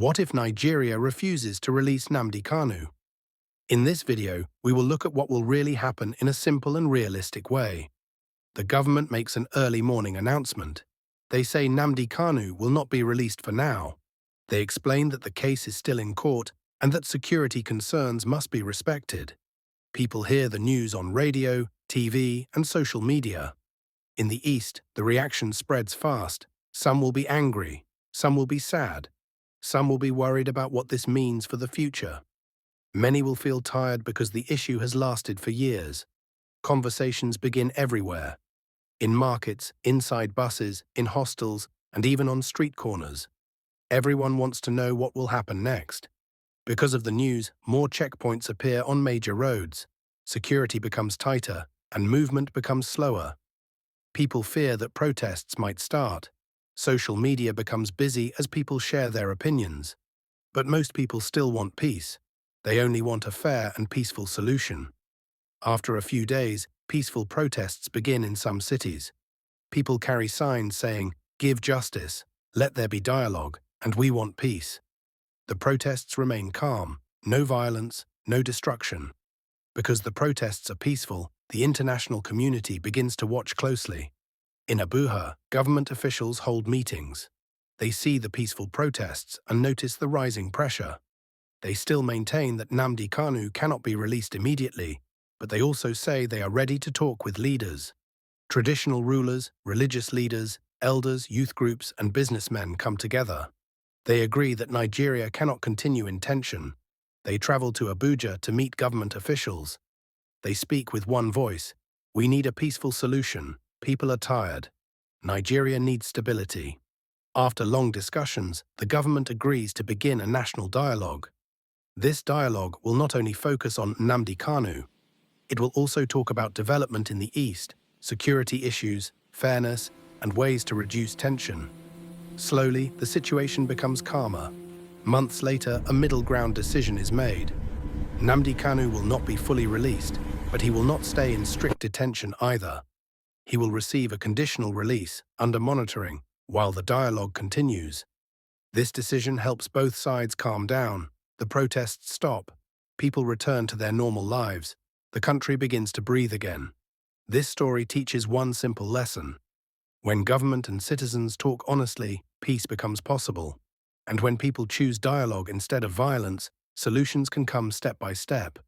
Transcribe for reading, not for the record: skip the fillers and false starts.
What if Nigeria refuses to release Nnamdi Kanu? In this video, we will look at what will really happen in a simple and realistic way. The government makes an early morning announcement. They say Nnamdi Kanu will not be released for now. They explain that the case is still in court and that security concerns must be respected. People hear the news on radio, TV, and social media. In the East, the reaction spreads fast. Some will be angry, some will be sad, some will be worried about what this means for the future. Many will feel tired because the issue has lasted for years. Conversations begin everywhere. In markets, inside buses, in hostels, and even on street corners. Everyone wants to know what will happen next. Because of the news, more checkpoints appear on major roads. Security becomes tighter, and movement becomes slower. People fear that protests might start. Social media becomes busy as people share their opinions. But most people still want peace. They only want a fair and peaceful solution. After a few days, peaceful protests begin in some cities. People carry signs saying, "Give justice, let there be dialogue, and we want peace." The protests remain calm, no violence, no destruction. Because the protests are peaceful, the international community begins to watch closely. In Abuja, government officials hold meetings. They see the peaceful protests and notice the rising pressure. They still maintain that Nnamdi Kanu cannot be released immediately, but they also say they are ready to talk with leaders. Traditional rulers, religious leaders, elders, youth groups, and businessmen come together. They agree that Nigeria cannot continue in tension. They travel to Abuja to meet government officials. They speak with one voice. We need a peaceful solution. People are tired. Nigeria needs stability. After long discussions, the government agrees to begin a national dialogue. This dialogue will not only focus on Nnamdi Kanu, it will also talk about development in the East, security issues, fairness, and ways to reduce tension. Slowly, the situation becomes calmer. Months later, a middle ground decision is made. Nnamdi Kanu will not be fully released, but he will not stay in strict detention either. He will receive a conditional release, under monitoring, while the dialogue continues. This decision helps both sides calm down. The protests stop. People return to their normal lives. The country begins to breathe again. This story teaches one simple lesson. When government and citizens talk honestly, peace becomes possible. And when people choose dialogue instead of violence, solutions can come step by step.